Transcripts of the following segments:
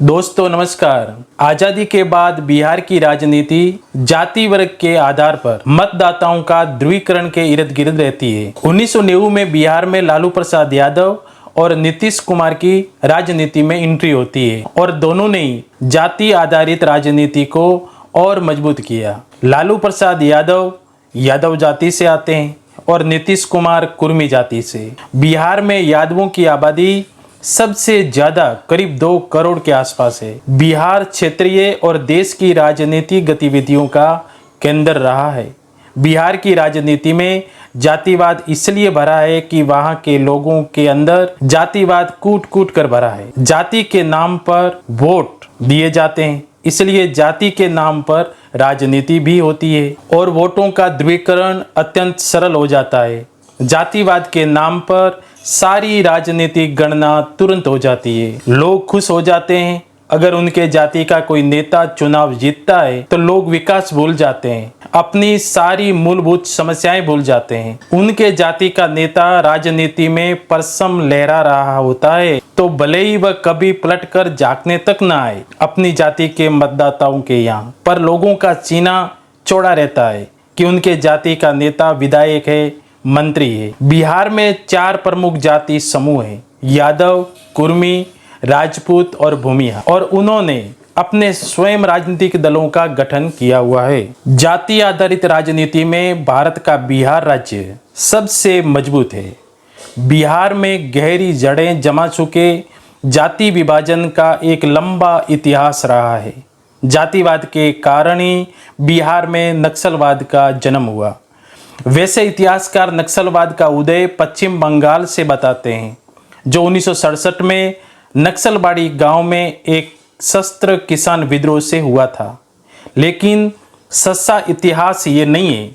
दोस्तों नमस्कार। आजादी के बाद बिहार की राजनीति जाति वर्ग के आधार पर मतदाताओं का ध्रुवीकरण के इर्द गिर्द रहती है। 1990 में बिहार में लालू प्रसाद यादव और नीतीश कुमार की राजनीति में एंट्री होती है और दोनों ने जाति आधारित राजनीति को और मजबूत किया। लालू प्रसाद यादव जाति से आते हैं और नीतीश कुमार कुर्मी जाति से। बिहार में यादवों की आबादी सबसे ज्यादा करीब 2 करोड़ के आसपास है। बिहार क्षेत्रीय और देश की राजनीतिक गतिविधियों का केंद्र रहा है। बिहार की राजनीति में जातिवाद इसलिए भरा है कि वहां के लोगों के अंदर जातिवाद कूट कूट कर भरा है। जाति के नाम पर वोट दिए जाते हैं, इसलिए जाति के नाम पर राजनीति भी होती है और वोटों का ध्रुवीकरण अत्यंत सरल हो जाता है। जातिवाद के नाम पर सारी राजनीतिक गणना तुरंत हो जाती है। लोग खुश हो जाते हैं अगर उनके जाति का कोई नेता चुनाव जीतता है तो लोग विकास भूल जाते हैं, अपनी सारी मूलभूत समस्याएं भूल जाते हैं। उनके जाति का नेता राजनीति में परसम लहरा रहा होता है तो भले ही वह कभी पलटकर झांकने तक न आए अपनी जाति के मतदाताओं के यहाँ, पर लोगों का सीना चौड़ा रहता है कि उनके जाति का नेता विधायक है, मंत्री है। बिहार में 4 प्रमुख जाति समूह हैं: यादव, कुर्मी, राजपूत और भूमिया, और उन्होंने अपने स्वयं राजनीतिक दलों का गठन किया हुआ है। जाति आधारित राजनीति में भारत का बिहार राज्य सबसे मजबूत है। बिहार में गहरी जड़ें जमा चुके जाति विभाजन का एक लंबा इतिहास रहा है। जातिवाद के कारण ही बिहार में नक्सलवाद का जन्म हुआ। वैसे इतिहासकार नक्सलवाद का उदय पश्चिम बंगाल से बताते हैं, जो 1967 में नक्सलबाड़ी गांव में एक शस्त्र किसान विद्रोह से हुआ था। लेकिन सच्चा इतिहास ये नहीं है।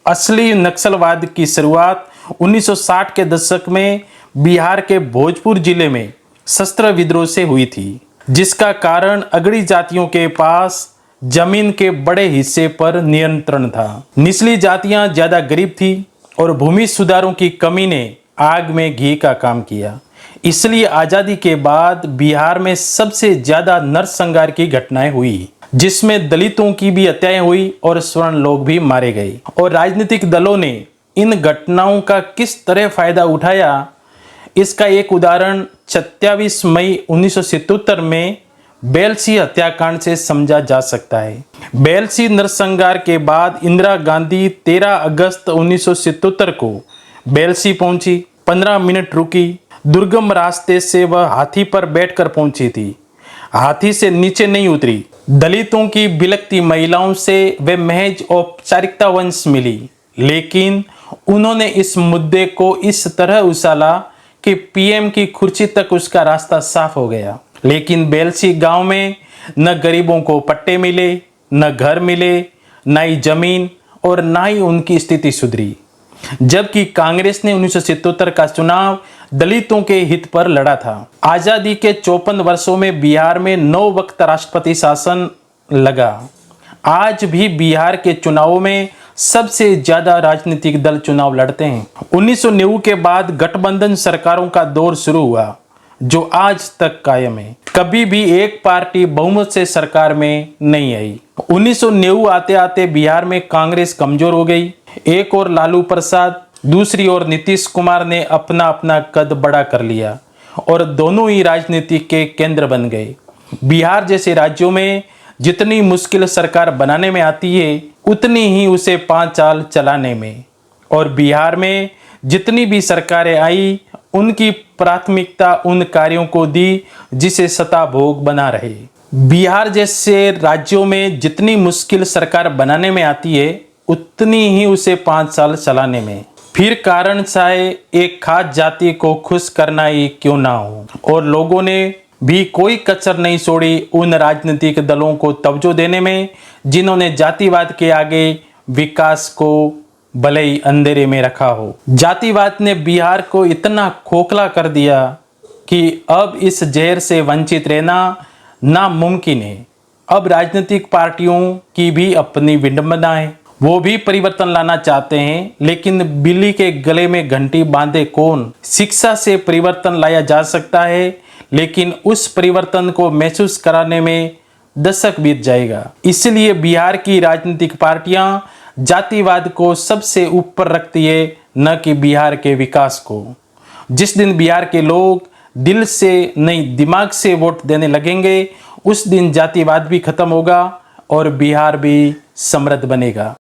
असली नक्सलवाद की शुरुआत 1960 के दशक में बिहार के भोजपुर जिले में शस्त्र विद्रोह से हुई थी, जिसका कारण अगड़ी जातियों के पास जमीन के बड़े हिस्से पर नियंत्रण था। निचली जातियां ज्यादा गरीब थी और भूमि सुधारों की कमी ने आग में घी का काम किया। इसलिए आजादी के बाद बिहार में सबसे ज्यादा नरसंहार की घटनाएं हुई, जिसमें दलितों की भी हत्याएं हुई और स्वर्ण लोग भी मारे गए। और राजनीतिक दलों ने इन घटनाओं का किस तरह फायदा उठाया, इसका एक उदाहरण 27 मई 1977 में बेलसी हत्याकांड से समझा जा सकता है। बेलसी नरसंहार के बाद इंदिरा गांधी 13 अगस्त 1977 को बेलसी पहुंची। 15 मिनट रुकी। दुर्गम रास्ते से वह हाथी पर बैठकर पहुंची थी, हाथी से नीचे नहीं उतरी। दलितों की बिलखती महिलाओं से वे महज औपचारिकता वंश मिली, लेकिन उन्होंने इस मुद्दे को इस तरह उछाला कि पीएम की कुर्सी तक उसका रास्ता साफ हो गया। लेकिन बेलसी गांव में न गरीबों को पट्टे मिले, न घर मिले, न ही जमीन, और न ही उनकी स्थिति सुधरी। जबकि कांग्रेस ने 1977 का चुनाव दलितों के हित पर लड़ा था। आजादी के 54 वर्षों में बिहार में 9 वक्त राष्ट्रपति शासन लगा। आज भी बिहार के चुनावों में सबसे ज्यादा राजनीतिक दल चुनाव लड़ते हैं। 1990 के बाद गठबंधन सरकारों का दौर शुरू हुआ, जो आज तक कायम है। कभी भी एक पार्टी बहुमत से सरकार में नहीं आई। 1990 आते आते बिहार में कांग्रेस कमजोर हो गई। एक और लालू प्रसाद, दूसरी ओर नीतीश कुमार ने अपना अपना कद बड़ा कर लिया और दोनों ही राजनीति के केंद्र बन गए। बिहार जैसे राज्यों में जितनी मुश्किल सरकार बनाने में आती है, उतनी ही उसे 5 साल चलाने में। और बिहार में जितनी भी सरकारें आई, उनकी प्राथमिकता उन कार्यों को दी जिसे सत्ता भोग बना रहे। बिहार जैसे राज्यों में जितनी मुश्किल सरकार बनाने में आती है, उतनी ही उसे 5 साल चलाने में। फिर कारण चाहे एक खास जाति को खुश करना ही क्यों ना हो, और लोगों ने भी कोई कसर नहीं छोड़ी उन राजनीतिक दलों को तवज्जो देने में जिन्होंने जातिवाद के आगे विकास को भले ही अंधेरे में रखा हो। जातिवाद ने बिहार को इतना खोखला कर दिया कि अब इस जहर से वंचित रहना नामुमकिन है। अब राजनीतिक पार्टियों की भी अपनी विडंबना है। वो भी परिवर्तन लाना चाहते हैं, लेकिन बिल्ली के गले में घंटी बांधे कौन। शिक्षा से परिवर्तन लाया जा सकता है, लेकिन उस परिवर्तन को महसूस कराने में दशक बीत जाएगा। इसलिए बिहार की राजनीतिक पार्टियां जातिवाद को सबसे ऊपर रखती है, न कि बिहार के विकास को। जिस दिन बिहार के लोग दिल से नहीं दिमाग से वोट देने लगेंगे, उस दिन जातिवाद भी खत्म होगा और बिहार भी समृद्ध बनेगा।